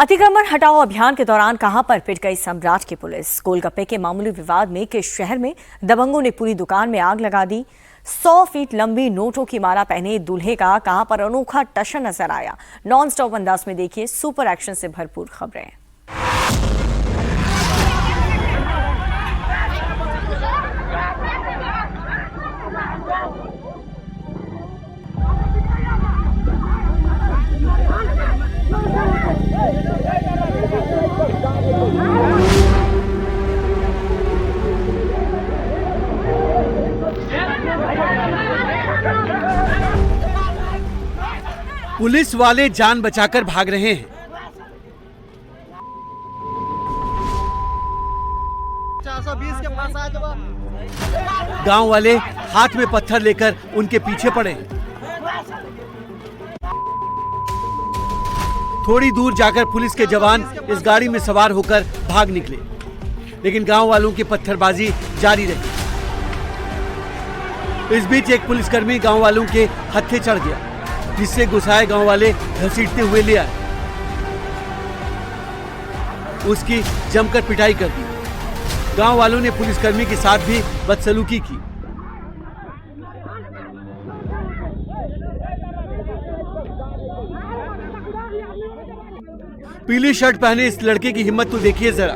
अतिक्रमण हटाओ अभियान के दौरान कहां पर पिट गई सम्राट की पुलिस। गोलगप्पे के मामूली विवाद में किस शहर में दबंगों ने पूरी दुकान में आग लगा दी। 100 फीट लंबी नोटों की माला पहने दूल्हे का कहां पर अनोखा टशन नजर आया। नॉन स्टॉप अंदाज में देखिए सुपर एक्शन से भरपूर खबरें। पुलिस वाले जान बचाकर भाग रहे हैं। 420 के पास आ जाओ। गांव वाले हाथ में पत्थर लेकर उनके पीछे पड़े। थोड़ी दूर जाकर पुलिस के जवान इस गाड़ी में सवार होकर भाग निकले, लेकिन गांव वालों की पत्थरबाजी जारी रही। इस बीच एक पुलिसकर्मी गांव वालों के हत्थे चढ़ गया, जिससे गुस्साए गांव वाले घसीटते हुए ले आए। उसकी जमकर पिटाई कर दी। गांव वालों ने पुलिसकर्मी के साथ भी बदसलूकी की। पीली शर्ट पहने इस लड़के की हिम्मत तो देखिए जरा।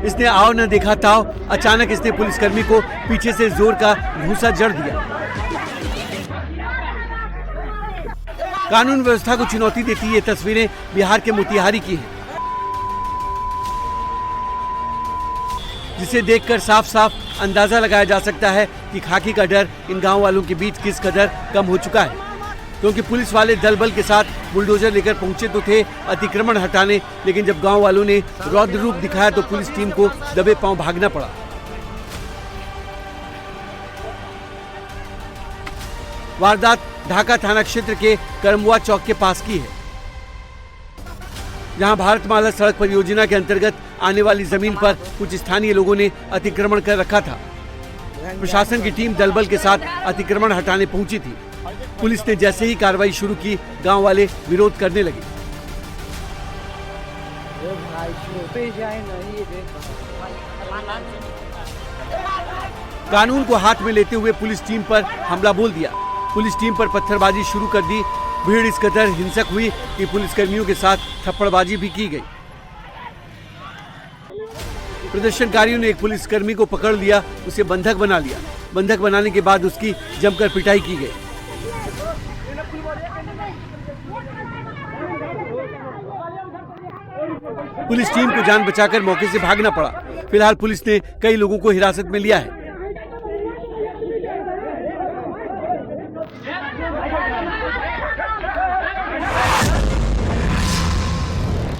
इसने आओ न देखा ताओ, अचानक इसने पुलिसकर्मी को पीछे से जोर का घूंसा जड़ दिया। कानून व्यवस्था को चुनौती देती ये तस्वीरें बिहार के मोतिहारी की हैं, जिसे देखकर साफ साफ अंदाजा लगाया जा सकता है कि खाकी का डर इन गांव वालों के बीच किस कदर कम हो चुका है। क्योंकि पुलिस वाले दल बल के साथ बुलडोजर लेकर पहुंचे तो थे अतिक्रमण हटाने, लेकिन जब गांव वालों ने रौद्र रूप दिखाया तो पुलिस टीम को दबे पांव भागना पड़ा। वारदात ढाका थाना क्षेत्र के करमुआ चौक के पास की है, जहां भारतमाला सड़क परियोजना के अंतर्गत आने वाली जमीन पर कुछ स्थानीय लोगों ने अतिक्रमण कर रखा था। प्रशासन की टीम दलबल के साथ अतिक्रमण हटाने पहुंची थी। पुलिस ने जैसे ही कार्रवाई शुरू की, गांव वाले विरोध करने लगे। कानून को हाथ में लेते हुए पुलिस टीम पर हमला बोल दिया। पुलिस टीम पर पत्थरबाजी शुरू कर दी। भीड़ इस कदर हिंसक हुई कि पुलिसकर्मियों के साथ थप्पड़बाजी भी की गई। प्रदर्शनकारियों ने एक पुलिसकर्मी को पकड़ लिया, उसे बंधक बना लिया। बंधक बनाने के बाद उसकी जमकर पिटाई की गई। पुलिस टीम को जान बचाकर मौके से भागना पड़ा। फिलहाल पुलिस ने कई लोगों को हिरासत में लिया है।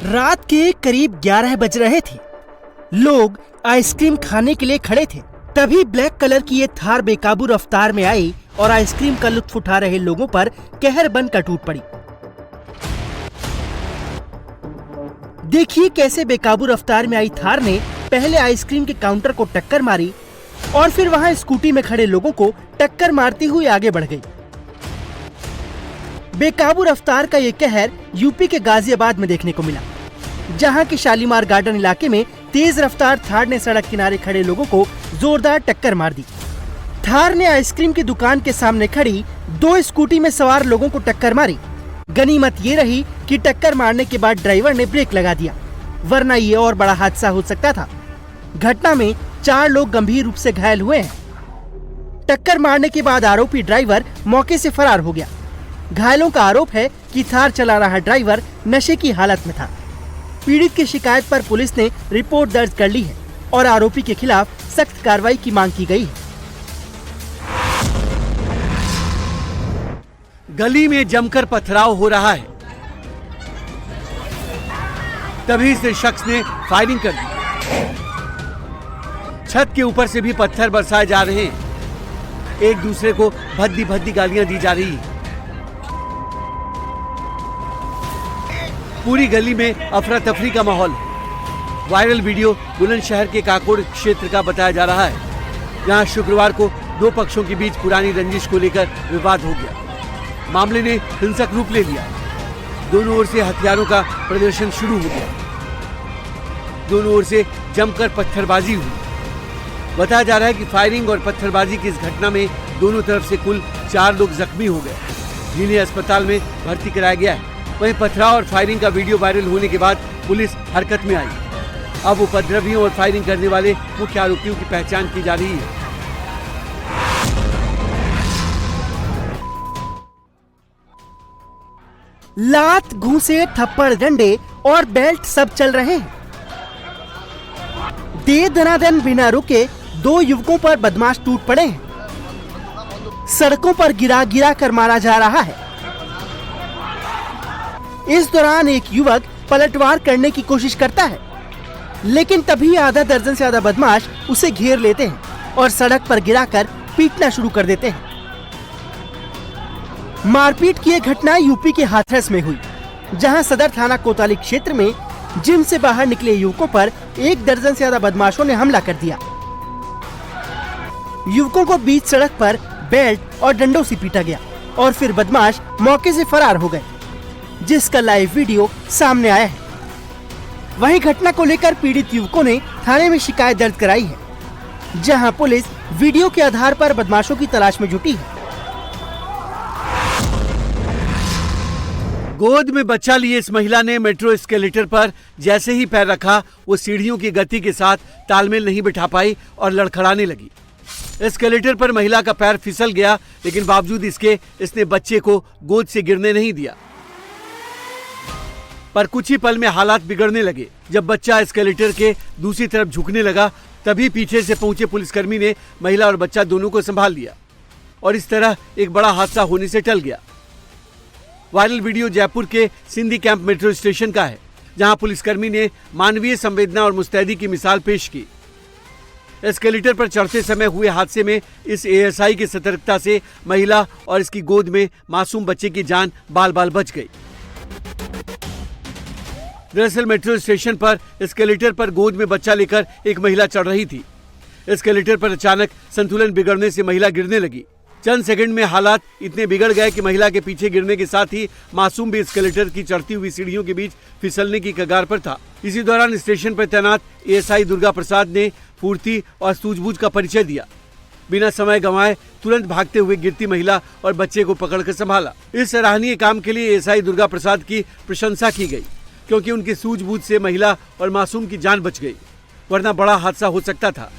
रात के करीब 11 बज रहे थे। लोग आइसक्रीम खाने के लिए खड़े थे। तभी ब्लैक कलर की ये थार बेकाबू रफ्तार में आई और आइसक्रीम का लुत्फ उठा रहे लोगों पर कहर बनकर टूट पड़ी। देखिए कैसे बेकाबू रफ्तार में आई थार ने पहले आइसक्रीम के काउंटर को टक्कर मारी और फिर वहां स्कूटी में खड़े लोगों को टक्कर मारती हुई आगे बढ़ गई। बेकाबू रफ्तार का ये कहर यूपी के गाजियाबाद में देखने को मिला, जहां के शालीमार गार्डन इलाके में तेज रफ्तार थार ने सड़क किनारे खड़े लोगों को जोरदार टक्कर मार दी। थार ने आइसक्रीम की दुकान के सामने खड़ी 2 स्कूटी में सवार लोगों को टक्कर मारी। गनीमत ये रही कि टक्कर मारने के बाद ड्राइवर ने ब्रेक लगा दिया, वरना ये और बड़ा हादसा हो सकता था। घटना में 4 लोग गंभीर रूप से घायल हुए हैं। टक्कर मारने के बाद आरोपी ड्राइवर मौके से फरार हो गया। घायलों का आरोप है कि थार चला रहा ड्राइवर नशे की हालत में था। पीड़ित की शिकायत पर पुलिस ने रिपोर्ट दर्ज कर ली है और आरोपी के खिलाफ सख्त कार्रवाई की मांग की गई है। गली में जमकर पथराव हो रहा है। तभी से शख्स ने फायरिंग कर दी। छत के ऊपर से भी पत्थर बरसाए जा रहे हैं। एक दूसरे को भद्दी भद्दी गालियां दी जा रही है। पूरी गली में अफरा तफरी का माहौल है। वायरल वीडियो बुलंदशहर के काकोड़ क्षेत्र का बताया जा रहा है, जहां शुक्रवार को 2 पक्षों के बीच पुरानी रंजिश को लेकर विवाद हो गया। मामले ने हिंसक रूप ले लिया। दोनों ओर से हथियारों का प्रदर्शन शुरू हो गया। दोनों ओर से जमकर पत्थरबाजी हुई। बताया जा रहा है कि फायरिंग और पत्थरबाजी की इस घटना में दोनों तरफ से कुल 4 लोग जख्मी हो गए, जिन्हें अस्पताल में भर्ती कराया गया है। वहीं पथराव और फायरिंग का वीडियो वायरल होने के बाद पुलिस हरकत में आई। अब उपद्रवियों और फायरिंग करने वाले मुख्य आरोपियों की पहचान की जा रही है। लात, घूंसे, थप्पड़, डंडे और बेल्ट सब चल रहे हैं। दे दनादन बिना रुके 2 युवकों पर बदमाश टूट पड़े हैं। सड़कों पर गिरा गिरा कर मारा जा रहा है। इस दौरान एक युवक पलटवार करने की कोशिश करता है, लेकिन तभी आधा दर्जन से ज्यादा बदमाश उसे घेर लेते हैं और सड़क पर गिराकर पीटना शुरू कर देते हैं। मारपीट की यह घटना यूपी के हाथरस में हुई, जहां सदर थाना कोतवाली क्षेत्र में जिम से बाहर निकले युवकों पर 1 दर्जन से ज्यादा बदमाशों ने हमला कर दिया। युवकों को बीच सड़क पर बेल्ट और डंडों से पीटा गया और फिर बदमाश मौके से फरार हो गए, जिसका लाइव वीडियो सामने आया है। वहीं घटना को लेकर पीड़ित युवकों ने थाने में शिकायत दर्ज कराई है, जहां पुलिस वीडियो के आधार पर बदमाशों की तलाश में जुटी है। गोद में बच्चा लिए इस महिला ने मेट्रो एस्केलेटर पर जैसे ही पैर रखा, वो सीढ़ियों की गति के साथ तालमेल नहीं बिठा पाई और लड़खड़ाने लगी। एस्केलेटर पर महिला का पैर फिसल गया, लेकिन बावजूद इसके इसने बच्चे को गोद से गिरने नहीं दिया। पर कुछ ही पल में हालात बिगड़ने लगे। जब बच्चा एस्केलेटर के दूसरी तरफ झुकने लगा, तभी पीछे से पहुंचे पुलिसकर्मी ने महिला और बच्चा दोनों को संभाल लिया और इस तरह एक बड़ा हादसा होने से टल गया। वायरल वीडियो जयपुर के सिंधी कैंप मेट्रो स्टेशन का है, जहां पुलिसकर्मी ने मानवीय संवेदना और मुस्तैदी की मिसाल पेश की। एस्केलेटर पर चढ़ते समय हुए हादसे में इस एएसआई की सतर्कता से महिला और इसकी गोद में मासूम बच्चे की जान बाल बाल बच गई। दरअसल मेट्रो स्टेशन पर एस्केलेटर पर गोद में बच्चा लेकर एक महिला चढ़ रही थी। एस्केलेटर पर अचानक संतुलन बिगड़ने से महिला गिरने लगी। चंद सेकंड में हालात इतने बिगड़ गए कि महिला के पीछे गिरने के साथ ही मासूम भी एस्केलेटर की चढ़ती हुई सीढ़ियों के बीच फिसलने की कगार पर था। इसी दौरान स्टेशन पर तैनात एएसआई दुर्गा प्रसाद ने फुर्ती और सूझबूझ का परिचय दिया। बिना समय गंवाए तुरंत भागते हुए गिरती महिला और बच्चे को पकड़कर संभाला। इस सराहनीय काम के लिए एएसआई दुर्गा प्रसाद की प्रशंसा की गई, क्योंकि उनकी सूझबूझ से महिला और मासूम की जान बच गई, वरना बड़ा हादसा हो सकता था।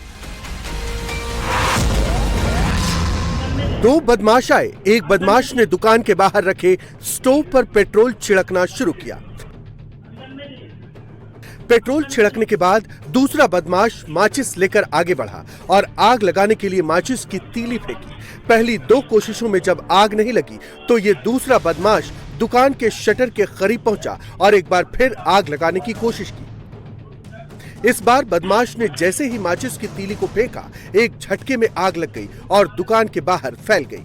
2 बदमाश आए। एक बदमाश ने दुकान के बाहर रखे स्टोव पर पेट्रोल छिड़कना शुरू किया। पेट्रोल छिड़कने के बाद दूसरा बदमाश माचिस लेकर आगे बढ़ा और आग लगाने के लिए माचिस की तीली फेंकी। पहली 2 कोशिशों में जब आग नहीं लगी, तो ये दूसरा बदमाश दुकान के शटर के करीब पहुंचा और एक बार फिर आग लगाने की कोशिश की। इस बार बदमाश ने जैसे ही माचिस की तीली को फेंका, एक झटके में आग लग गई और दुकान के बाहर फैल गई।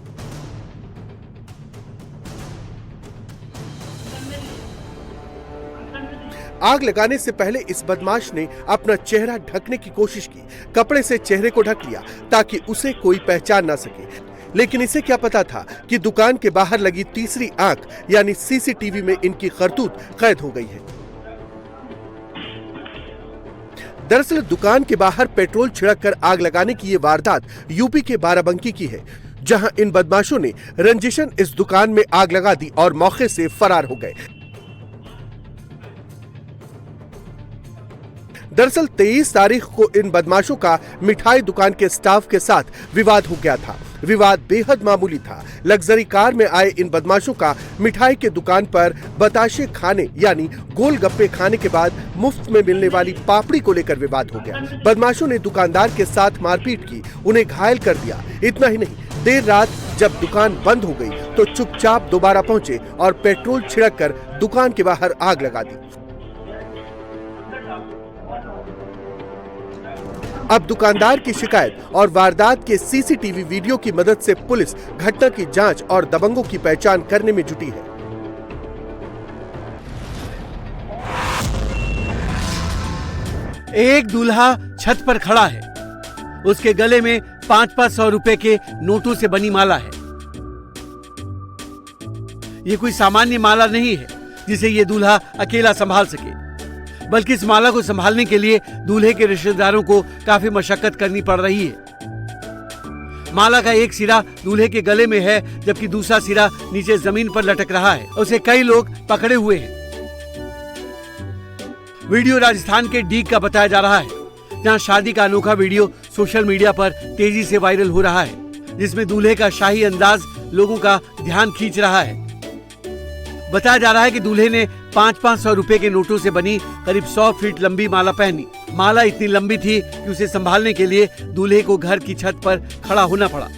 आग लगाने से पहले इस बदमाश ने अपना चेहरा ढकने की कोशिश की। कपड़े से चेहरे को ढक लिया ताकि उसे कोई पहचान ना सके, लेकिन इसे क्या पता था कि दुकान के बाहर लगी तीसरी आंख यानी सीसीटीवी में इनकी करतूत कैद हो गई है। दरअसल दुकान के बाहर पेट्रोल छिड़ककर आग लगाने की ये वारदात यूपी के बाराबंकी की है, जहां इन बदमाशों ने रंजिशन इस दुकान में आग लगा दी और मौके से फरार हो गए। दरअसल 23 तारीख को इन बदमाशों का मिठाई दुकान के स्टाफ के साथ विवाद हो गया था। विवाद बेहद मामूली था। लग्जरी कार में आए इन बदमाशों का मिठाई के दुकान पर बताशे खाने यानी गोलगप्पे खाने के बाद मुफ्त में मिलने वाली पापड़ी को लेकर विवाद हो गया। बदमाशों ने दुकानदार के साथ मारपीट की, उन्हें घायल कर दिया। इतना ही नहीं, देर रात जब दुकान बंद हो गई तो चुपचाप दोबारा पहुंचे और पेट्रोल छिड़ककर दुकान के बाहर आग लगा दी। अब दुकानदार की शिकायत और वारदात के सीसीटीवी वीडियो की मदद से पुलिस घटना की जांच और दबंगों की पहचान करने में जुटी है। एक दूल्हा छत पर खड़ा है। उसके गले में 500 रुपए के नोटों से बनी माला है। ये कोई सामान्य माला नहीं है, जिसे ये दूल्हा अकेला संभाल सके। बल्कि इस माला को संभालने के लिए दूल्हे के रिश्तेदारों को काफी मशक्कत करनी पड़ रही है। माला का एक सिरा दूल्हे के गले में है, जबकि दूसरा सिरा नीचे जमीन पर लटक रहा है। उसे कई लोग पकड़े हुए हैं। वीडियो राजस्थान के डीग का बताया जा रहा है, जहां शादी का अनोखा वीडियो सोशल मीडिया पर तेजी से वायरल हो रहा है, जिसमें दूल्हे का शाही अंदाज लोगों का ध्यान खींच रहा है। बताया जा रहा है कि दूल्हे ने 500-500 रुपए के नोटों से बनी करीब 100 फीट लंबी माला पहनी। माला इतनी लंबी थी कि उसे संभालने के लिए दूल्हे को घर की छत पर खड़ा होना पड़ा,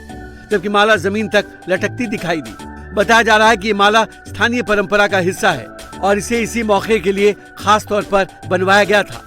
जबकि माला जमीन तक लटकती दिखाई दी। बताया जा रहा है कि ये माला स्थानीय परंपरा का हिस्सा है और इसे इसी मौके के लिए खास तौर पर बनवाया गया था।